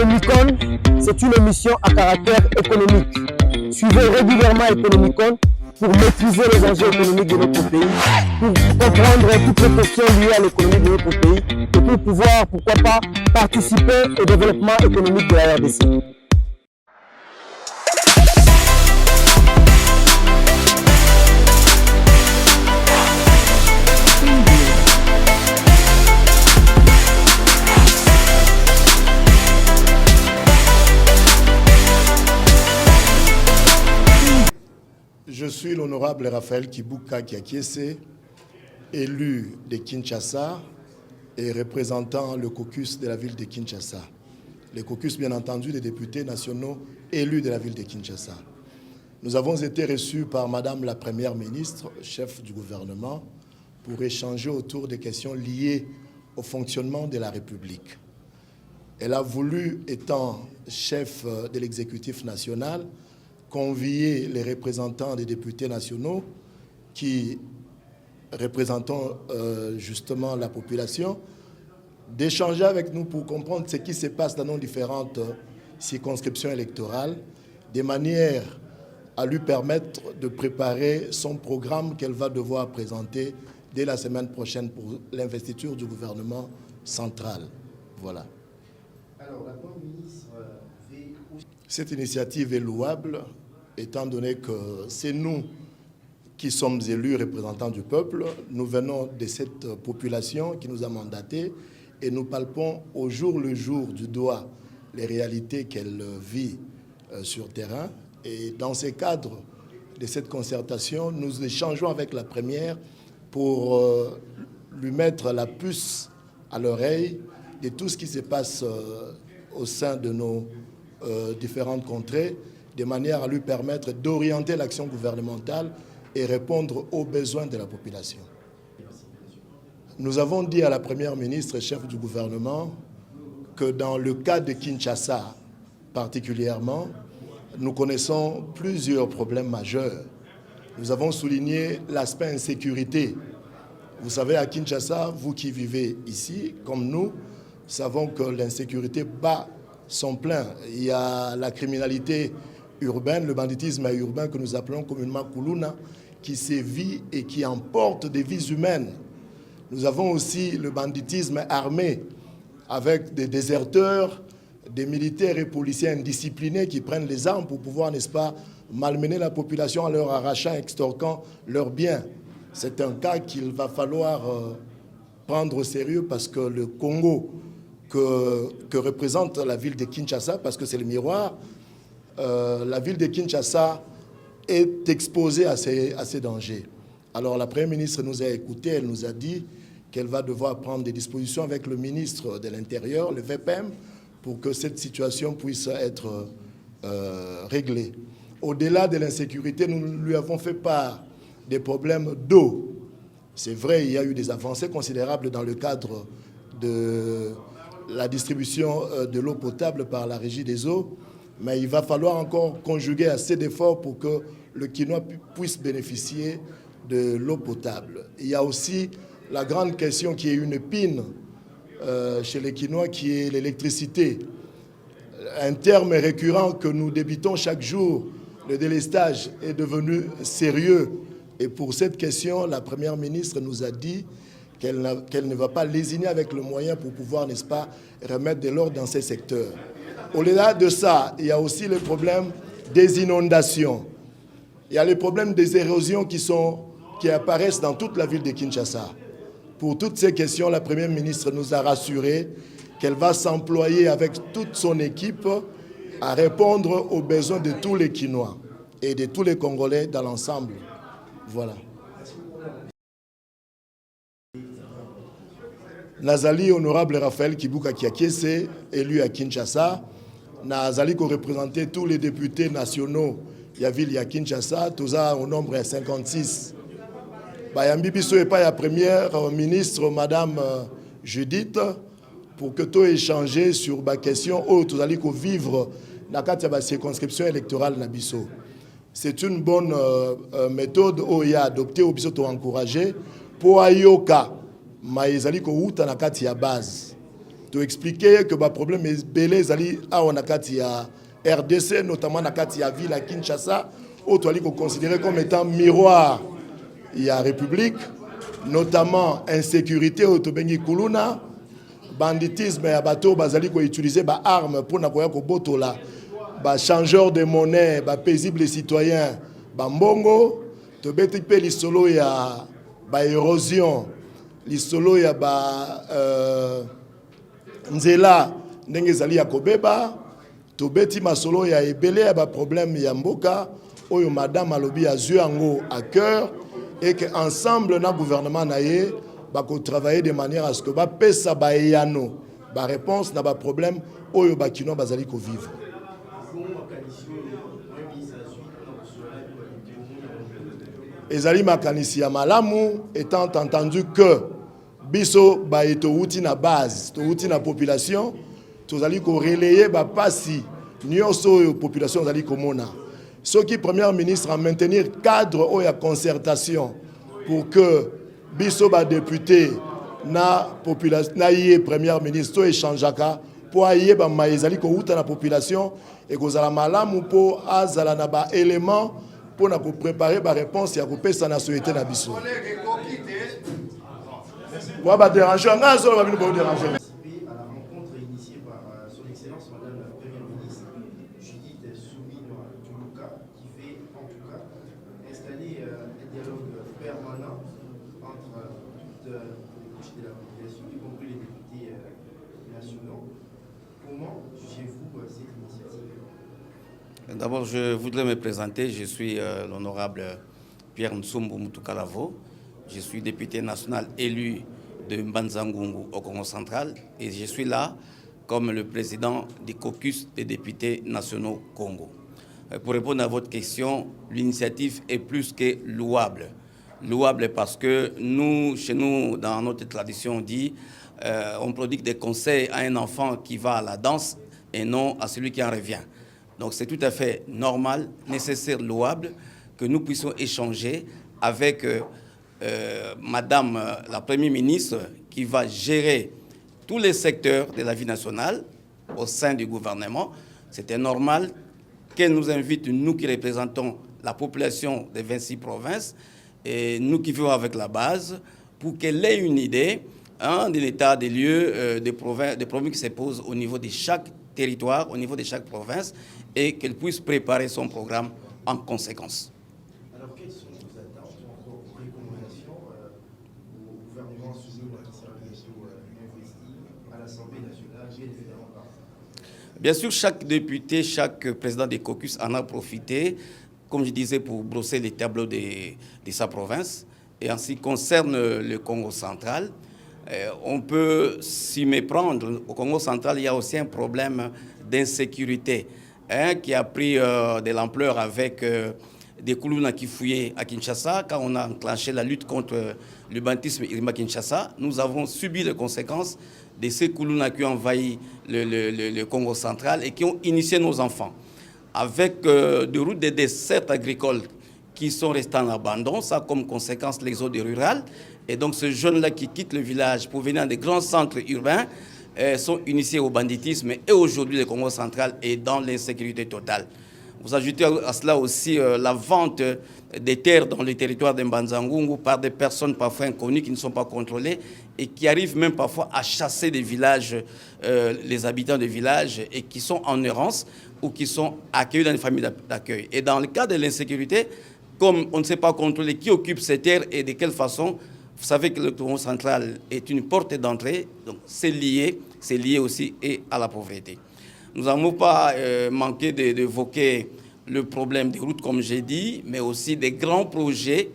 Économicon, c'est une émission à caractère économique. Suivez régulièrement Économicon pour maîtriser les enjeux économiques de notre pays, pour comprendre toutes les questions liées à l'économie de notre pays et pour pouvoir, pourquoi pas, participer au développement économique de la RDC. Je suis l'honorable Raphaël Kibuka Kiakiese, élu de Kinshasa et représentant le caucus de la ville de Kinshasa. Le caucus, bien entendu, des députés nationaux élus de la ville de Kinshasa. Nous avons été reçus par Madame la Première ministre, chef du gouvernement, pour échanger autour des questions liées au fonctionnement de la République. Elle a voulu, étant chef de l'exécutif national, convier les représentants des députés nationaux qui représentent justement la population, d'échanger avec nous pour comprendre ce qui se passe dans nos différentes circonscriptions électorales, de manière à lui permettre de préparer son programme qu'elle va devoir présenter dès la semaine prochaine pour l'investiture du gouvernement central. Voilà. Alors, la Première ministre, cette initiative est louable, étant donné que c'est nous qui sommes élus représentants du peuple. Nous venons de cette population qui nous a mandatés et nous palpons au jour le jour du doigt les réalités qu'elle vit sur terrain. Et dans ce cadre de cette concertation, nous échangeons avec la première pour lui mettre la puce à l'oreille de tout ce qui se passe au sein de nos différentes contrées, de manière à lui permettre d'orienter l'action gouvernementale et répondre aux besoins de la population. Nous avons dit à la Première ministre et chef du gouvernement que dans le cas de Kinshasa particulièrement, nous connaissons plusieurs problèmes majeurs. Nous avons souligné l'aspect insécurité. Vous savez, à Kinshasa, vous qui vivez ici, comme nous, savons que l'insécurité bat son plein. Il y a la criminalité urbaine, le banditisme urbain que nous appelons communément Kuluna, qui sévit et qui emporte des vies humaines. Nous avons aussi le banditisme armé, avec des déserteurs, des militaires et policiers indisciplinés qui prennent les armes pour pouvoir, n'est-ce pas, malmener la population en leur arrachant, extorquant leurs biens. C'est un cas qu'il va falloir prendre au sérieux parce que le Congo que représente la ville de Kinshasa, parce que c'est le miroir, la ville de Kinshasa est exposée à ces dangers. Alors la Première ministre nous a écoutés, elle nous a dit qu'elle va devoir prendre des dispositions avec le ministre de l'Intérieur, le VPM, pour que cette situation puisse être réglée. Au-delà de l'insécurité, nous lui avons fait part des problèmes d'eau. C'est vrai, il y a eu des avancées considérables dans le cadre de la distribution de l'eau potable par la Régie des eaux, mais il va falloir encore conjuguer assez d'efforts pour que le Kinois puisse bénéficier de l'eau potable. Il y a aussi la grande question qui est une épine chez les Kinois, qui est l'électricité. Un terme récurrent que nous débitons chaque jour, le délestage, est devenu sérieux. Et pour cette question, la Première ministre nous a dit qu'elle ne va pas lésiner avec le moyen pour pouvoir, n'est-ce pas, remettre de l'ordre dans ces secteurs. Au-delà de ça, il y a aussi le problème des inondations. Il y a les problèmes des érosions qui apparaissent dans toute la ville de Kinshasa. Pour toutes ces questions, la Première ministre nous a rassuré qu'elle va s'employer avec toute son équipe à répondre aux besoins de tous les Kinois et de tous les Congolais dans l'ensemble. Voilà. Nazali honorable Raphaël Kibuka Kiakiese, élu à Kinshasa. Nazali ko représenté tous les députés nationaux ya ville ya Kinshasa, tous au nombre de 56. Bayambi biso et pas la première ministre madame Judith pour que tout échanger sur la question où tous allez vivre dans la circonscription électorale na biso. C'est une bonne méthode où il y a adopté au biso encouragé pour ayoka maizali ko uta na kati ya base. Tu expliquer que le problème est belé zali a on a kati ya RDC notamment na kati ya ville à Kinshasa où tu as considéré comme étant miroir il y a République notamment insécurité au Tobengi Kuluna banditisme ya bato bazali ko utiliser ba arme pour na koya ko botola ba changeur de monnaie ba paisible citoyen ba mbongo to beti pe lisolo ya ba érosion lisolo ya ba nzela ndenge zali ya kobeba to beti masolo ya ebele ya ba problème ya mboka oyo madame alobi azui yango à cœur et que ensemble na gouvernement na ye bako travailler de manière à ce que ba pesa ba yano ba réponse na ba problème oyo ba kino bazali ko vivre. Ezali makanisi ya malamu étant entendu que biso ba eto uti na base to uti na population tozali ko relayer ba pasi nyonso oyo population zali komona soki premier ministre a maintenir cadre ou ya concertation pour que biso ba député na population na yé premier ministre to échangeaka pour ayé ba maizali ko uta na population et kozala malamu po azala na ba élément pour na ko préparer ba réponse ya ko pesa na société na biso. Wa ba déranger nga so ba bino ba déranger. À la rencontre initiée par son excellence madame la première ministre Judith Suminwa-Tuluka qui fait en tout cas installer un dialogue permanent entre toutes les couches de la population, y compris les députés nationaux. Comment jugez-vous cette initiative? D'abord, je voudrais me présenter. Je suis l'honorable Pierre Nsumbu Mutukalavo. Je suis député national élu de Mbanza-Ngungu au Congo central et je suis là comme le président du caucus des députés nationaux Congo. Pour répondre à votre question, l'initiative est plus que louable. Louable parce que nous, chez nous, dans notre tradition, on dit on prodigue des conseils à un enfant qui va à la danse et non à celui qui en revient. Donc c'est tout à fait normal, nécessaire, louable que nous puissions échanger avec Madame la Première ministre qui va gérer tous les secteurs de la vie nationale au sein du gouvernement. C'était normal qu'elle nous invite, nous qui représentons la population des 26 provinces, et nous qui vivons avec la base, pour qu'elle ait une idée de l'état des lieux, des problèmes qui se posent au niveau de chaque territoire, au niveau de chaque province, et qu'elle puisse préparer son programme en conséquence. Alors, quelles sont vos attentes ou vos recommandations au gouvernement Suminwa qui sera bientôt investi à l'Assemblée nationale, bien évidemment par... Bien sûr, chaque député, chaque président des caucus en a profité, comme je disais, pour brosser les tableaux de sa province. Et en ce qui concerne le Congo central, on peut s'y méprendre. Au Congo central, il y a aussi un problème d'insécurité qui a pris de l'ampleur avec des Kuluna qui fouillaient à Kinshasa. Quand on a enclenché la lutte contre le banditisme à Kinshasa, nous avons subi les conséquences de ces Kuluna qui ont envahi le Congo central et qui ont initié nos enfants. Avec des routes de dessertes agricoles qui sont restées en abandon, ça a comme conséquence l'exode rural. Et donc ces jeunes-là qui quittent le village pour venir dans des grands centres urbains sont initiés au banditisme et aujourd'hui le Congo central est dans l'insécurité totale. Vous ajoutez à cela aussi la vente des terres dans le territoire de Mbanza-Ngungu par des personnes parfois inconnues qui ne sont pas contrôlées et qui arrivent même parfois à chasser des villages, les habitants des villages et qui sont en errance ou qui sont accueillis dans les familles d'accueil. Et dans le cas de l'insécurité, comme on ne sait pas contrôler qui occupe ces terres et de quelle façon, vous savez que le Congo central est une porte d'entrée, donc c'est lié aussi et à la pauvreté. Nous n'avons pas manqué d'évoquer le problème des routes, comme j'ai dit, mais aussi des grands projets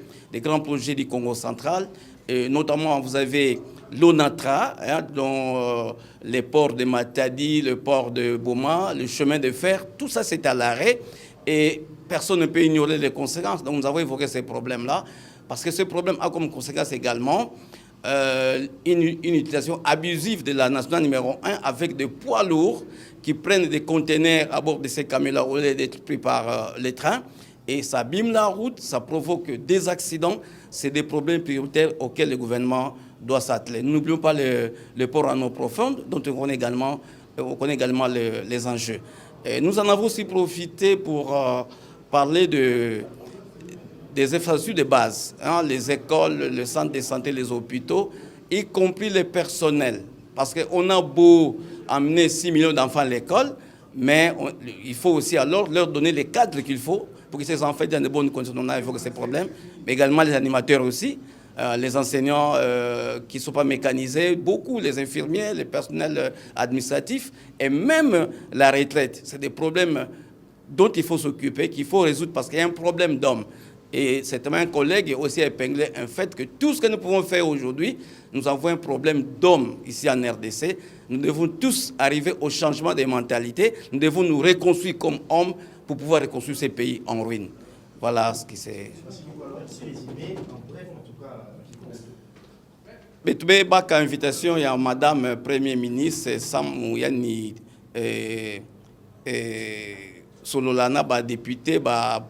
du Congo central. Et notamment, vous avez l'ONATRA, dont les ports de Matadi, le port de Boma, le chemin de fer, tout ça c'est à l'arrêt et personne ne peut ignorer les conséquences. Donc nous avons évoqué ces problèmes-là, parce que ce problème a comme conséquence également une utilisation abusive de la nationale numéro 1 avec des poids lourds qui prennent des conteneurs à bord de ces camions-là au lieu d'être pris par les trains. Et ça abîme la route, ça provoque des accidents. C'est des problèmes prioritaires auxquels le gouvernement doit s'atteler. Nous n'oublions pas le port en eau profonde, dont on connaît également les enjeux. Et nous en avons aussi profité pour parler des infrastructures de base, hein, les écoles, le centre de santé, les hôpitaux, y compris les personnels. Parce qu'on a beau amener 6 millions d'enfants à l'école, mais il faut aussi alors leur donner les cadres qu'il faut pour que ces enfants aient dans de bonnes conditions. On a évoqué ces problèmes, mais également les animateurs aussi, les enseignants qui ne sont pas mécanisés, beaucoup les infirmiers, les personnels administratifs et même la retraite. C'est des problèmes dont il faut s'occuper, qu'il faut résoudre parce qu'il y a un problème d'hommes. Et c'est un collègue a aussi épinglé un fait que tout ce que nous pouvons faire aujourd'hui, nous avons un problème d'hommes ici en RDC. Nous devons tous arriver au changement des mentalités. Nous devons nous reconstruire comme hommes pour pouvoir reconstruire ces pays en ruine. Voilà ce qui c'est. Merci résumé, en bref en tout cas. Mais tu veux pas invitation, il y a Madame Premier ministre Sam Mouyani Sololana, député,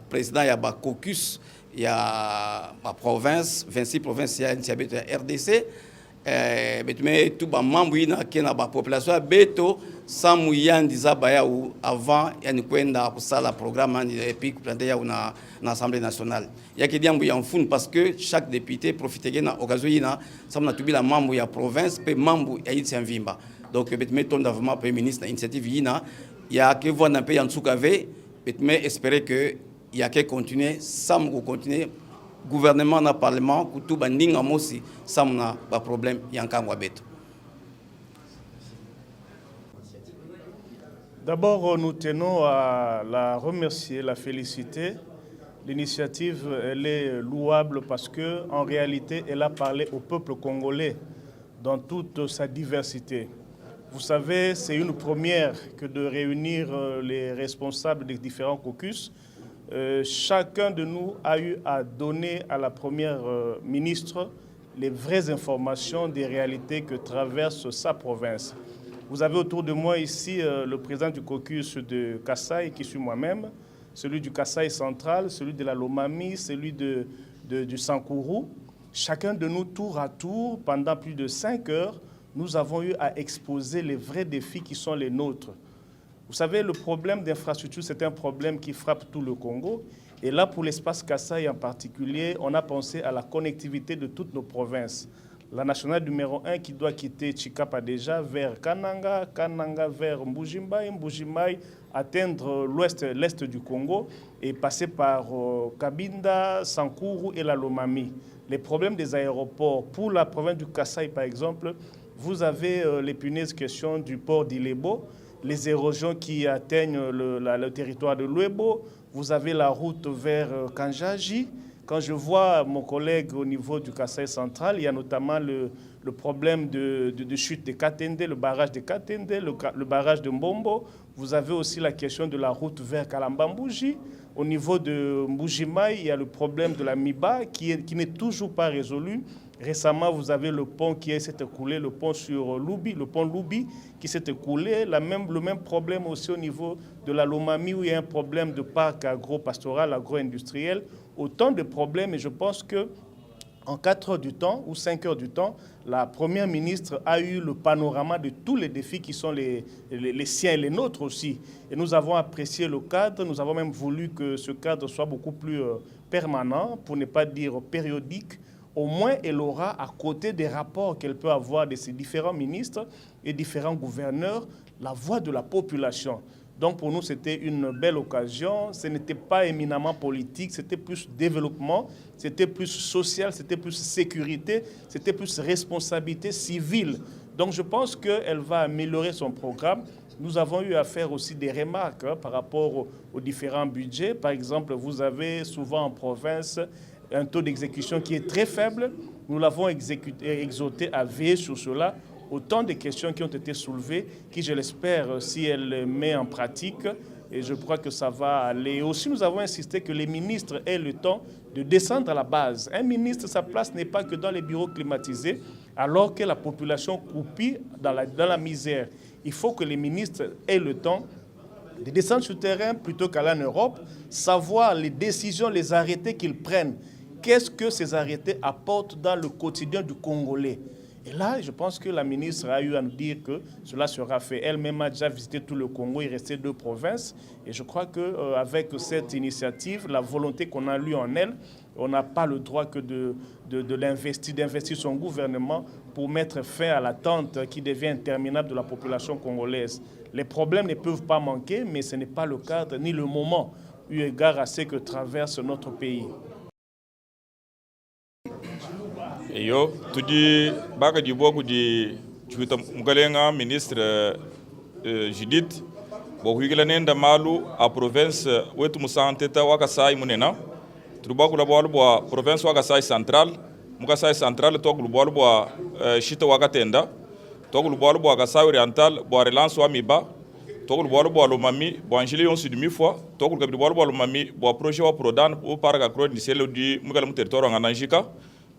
président, il y a caucus, il y a la province, 26 provinces, il y a RDC. Mais tout le monde qui est dans la population, Beto, Sam Mouyani disait ou avant, il y a un programme et puis dans l'Assemblée nationale. Il y a qui dit en fond parce que chaque député profite de l'occasion, ça m'a tué la membre de la province, puis membre de l'Aïtien-Vimba. Donc, mettons d'avant Premier ministre, l'initiative, il y a que voir un pays en dessous qu'avait, mais espérer qu'il y a que continuer, ça me continuer. Gouvernement, le Parlement, tout le monde aussi, ça n'a pas de problème, il y a un cas beto. D'abord, nous tenons à la remercier, la féliciter. L'initiative, elle est louable parce qu'en réalité, elle a parlé au peuple congolais dans toute sa diversité. Vous savez, c'est une première que de réunir les responsables des différents caucus. Chacun de nous a eu à donner à la première ministre les vraies informations des réalités que traverse sa province. Vous avez autour de moi ici le président du caucus de Kasaï, qui suis moi-même, celui du Kasaï central, celui de la Lomami, celui du Sankourou. Chacun de nous, tour à tour, pendant plus de 5 heures, nous avons eu à exposer les vrais défis qui sont les nôtres. Vous savez, le problème d'infrastructure, c'est un problème qui frappe tout le Congo. Et là, pour l'espace Kasaï en particulier, on a pensé à la connectivité de toutes nos provinces. La nationale numéro 1 qui doit quitter Chikapa déjà vers Kananga, Kananga vers Mbujimai, Mbujimai atteindre l'est du Congo et passer par Kabinda, Sankourou et la Lomami. Les problèmes des aéroports, pour la province du Kasaï par exemple, vous avez l'épineuse question du port d'Ilebo, les érosions qui atteignent le territoire de Luebo, vous avez la route vers Kanjaji. Quand je vois mon collègue au niveau du Kasaï central, il y a notamment le problème de chute de Katende, le barrage de Katende, le barrage de Mbombo. Vous avez aussi la question de la route vers Kalambambouji. Au niveau de Mbujimai, il y a le problème de la Miba qui n'est toujours pas résolu. Récemment, vous avez le pont qui s'est écoulé, le pont sur Loubi, le pont Loubi qui s'est écoulé. Le même problème aussi au niveau de la Lomami où il y a un problème de parc agro-pastoral, agro-industriel. Autant de problèmes et je pense que en 4 heures du temps ou 5 heures du temps, la première ministre a eu le panorama de tous les défis qui sont les siens et les nôtres aussi. Et nous avons apprécié le cadre, nous avons même voulu que ce cadre soit beaucoup plus permanent, pour ne pas dire périodique. Au moins, elle aura à côté des rapports qu'elle peut avoir de ses différents ministres et différents gouverneurs, la voix de la population. Donc pour nous, c'était une belle occasion. Ce n'était pas éminemment politique, c'était plus développement, c'était plus social, c'était plus sécurité, c'était plus responsabilité civile. Donc je pense qu'elle va améliorer son programme. Nous avons eu à faire aussi des remarques par rapport aux différents budgets. Par exemple, vous avez souvent en province un taux d'exécution qui est très faible. Nous l'avons exhorté à veiller sur cela. Autant de questions qui ont été soulevées, qui, je l'espère, si elle met en pratique, et je crois que ça va aller. Aussi, nous avons insisté que les ministres aient le temps de descendre à la base. Un ministre, sa place n'est pas que dans les bureaux climatisés, alors que la population croupit dans la misère. Il faut que les ministres aient le temps de descendre sur le terrain plutôt qu'aller en Europe, savoir les décisions, les arrêtés qu'ils prennent. Qu'est-ce que ces arrêtés apportent dans le quotidien du Congolais? Et là, je pense que la ministre a eu à nous dire que cela sera fait. Elle-même a déjà visité tout le Congo, il restait 2 provinces. Et je crois qu'avec cette initiative, la volonté qu'on a lue en elle, on n'a pas le droit que d'investir son gouvernement pour mettre fin à l'attente qui devient interminable de la population congolaise. Les problèmes ne peuvent pas manquer, mais ce n'est pas le cadre ni le moment eu égard à ce que traverse notre pays. Yo, tudi baka di boku di chuta mugalenga ministre Judith boku igila nenda malu a province wetu musanteta waka sai munena trubaku la bolbo province waka sai central muka sai central to bolbo shita waka tenda to bolbo waka sai oriental bo relance wa miba to bolbo lo mami bo angeli on sud mi fois to bolbo lo mami bo projet wa prodan o paraga cro di selo di mugala mu territoire ngananjika.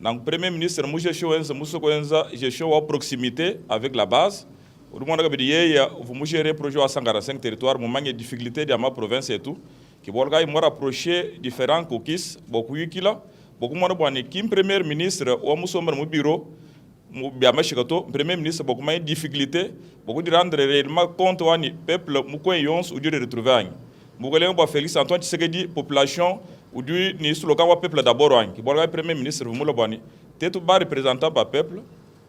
Donc, Premier ministre, nous avons gestion à proximité avec la base. Nous avons géré le projet à 145 territoires, nous avons des difficultés dans ma province et tout. Qui vont rapprocher différents cookies, beaucoup de kila, beaucoup de équipe. Premier ministre, nous sommes au bureau, Premier ministre, beaucoup de difficultés, beaucoup de rendre réellement compte du peuple, nous de retrouver. Nous avons Félix Antoine Tshisekedi, population. Ou du ni slogan wa peuple d'abord qui bolga premier ministre vumulo bani tetu ba représentant ba peuple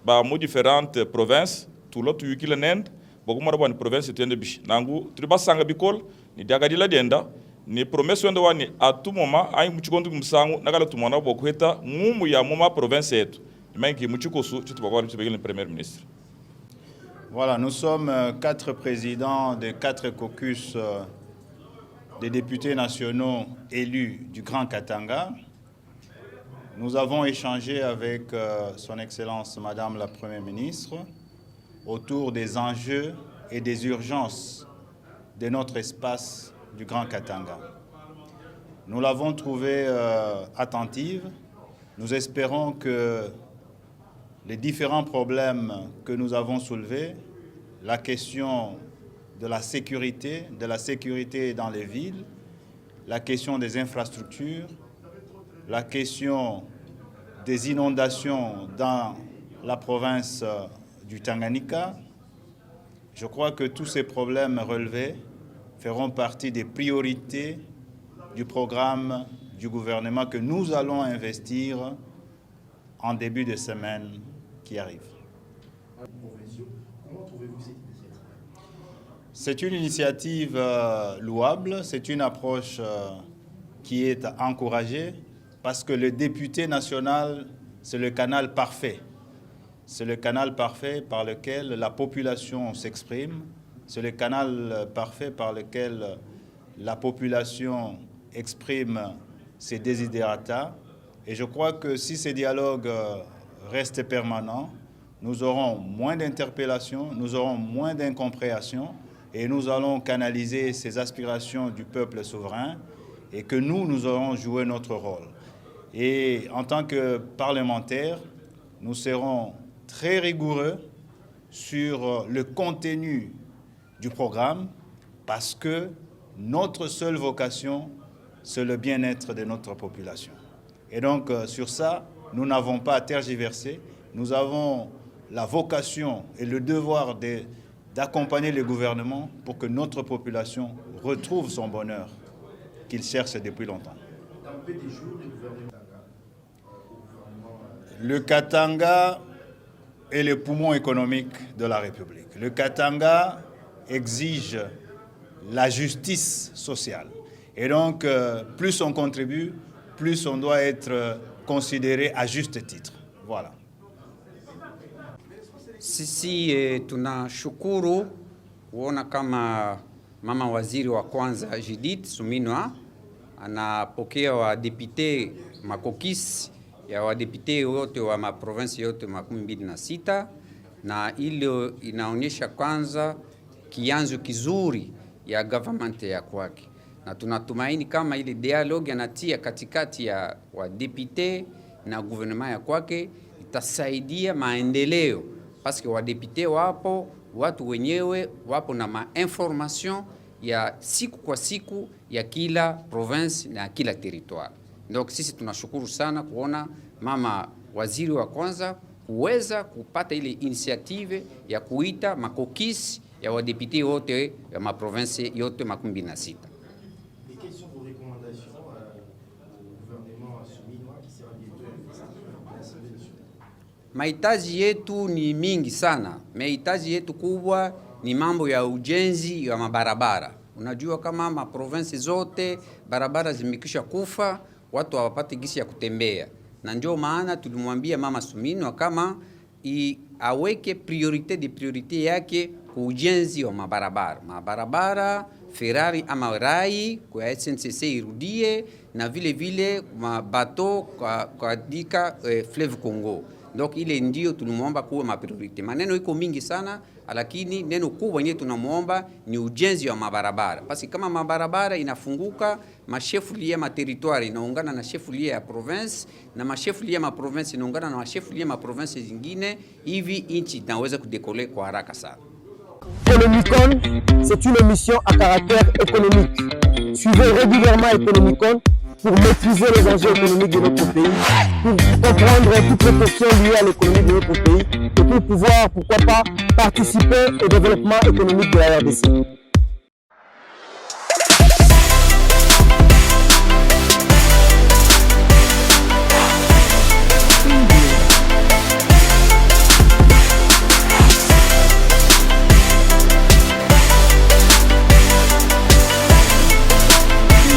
ba mo différentes provinces tout l'autre yukile nend boku mo bani province tende bish nangu triba sanga bikol ni dagadi la denda ni promesse wende wani à tout moment ay muchikondu msangu nagala tumona boku heta mumu ya moma province yetu imangi muchikosu chitu bakwa le premier ministre. Voilà, nous sommes 4 présidents de 4 caucus des députés nationaux élus du Grand Katanga. Nous avons échangé avec son Excellence Madame la Première ministre autour des enjeux et des urgences de notre espace du Grand Katanga. Nous l'avons trouvée attentive. Nous espérons que les différents problèmes que nous avons soulevés, la question de la sécurité dans les villes, la question des infrastructures, la question des inondations dans la province du Tanganyika. Je crois que tous ces problèmes relevés feront partie des priorités du programme du gouvernement que nous allons investir en début de semaine qui arrive. C'est une initiative louable, c'est une approche qui est encouragée parce que le député national, c'est le canal parfait. C'est le canal parfait par lequel la population s'exprime, c'est le canal parfait par lequel la population exprime ses desiderata. Et je crois que si ces dialogues restent permanents, nous aurons moins d'interpellations, nous aurons moins d'incompréhension, et nous allons canaliser ces aspirations du peuple souverain et que nous aurons joué notre rôle. Et en tant que parlementaires, nous serons très rigoureux sur le contenu du programme parce que notre seule vocation, c'est le bien-être de notre population. Et donc, sur ça, nous n'avons pas à tergiverser. Nous avons la vocation et le devoir d'accompagner le gouvernement pour que notre population retrouve son bonheur qu'il cherche depuis longtemps. Le Katanga est le poumon économique de la République. Le Katanga exige la justice sociale. Et donc, plus on contribue, plus on doit être considéré à juste titre. Voilà. Sisi tunashukuru kuona kama mama waziri wa kwanza Judith Suminwa anapokea wadepute makokisi ya wadepute wote wa maprovinsi yote 26 na ile inaonyesha kwanza kianzo kizuri ya government ya kwake, na tunatumaini kama ile dialogue anatia katikati ya wadepute na gouvernement ya kwake itasaidia maendeleo. Parce que wadepute wapo, watu wenyewe wapo na ma-information ya siku kwa siku ya kila province na kila territoire. Donc sisi tunashukuru sana kuona mama waziri wa kwanza kuweza kupata ile initiative ya kuita makokisi ya wadepute wote ya maprovince yote 26. Et quelles sont vos recommandations au gouvernement souminois qui sera bientôt investi à l'Assemblée nationale? Mahitaji yetu ni mingi sana. Mahitaji yetu kubwa ni mambo ya ujenzi wa mabarabara. Unajua kama maprovince zote barabara zimekisha kufa, watu hawapati gisi ya kutembea. Na ndio maana tulimwambia Mama Suminwa kama aweke priorite yake kwa ujenzi wa mabarabara. Mabarabara, Ferrari ama rai kwa SNCC irudie, na vile vile mabato kwa dika Fleuve Congo. Donc ile ndio tunamuomba kuwa mapriorite. Maneno iko mingi sana, lakini neno kubwa yenyewe tunamuomba ni ujenzi wa mabarabara. Basi kama mabarabara inafunguka, mashefu lia ma territoire inaungana na shefu lia ya province, na mashefu lia ma province inaungana na mashefu lia ma province zingine, hivi inchi inaweza kudekole kwa haraka sana. Economicon, c'est une émission à caractère économique. Suivez régulièrement Economicon pour maîtriser les enjeux économiques de notre pays, pour comprendre toutes les questions liées à l'économie de notre pays et pour pouvoir, pourquoi pas, participer au développement économique de la RDC.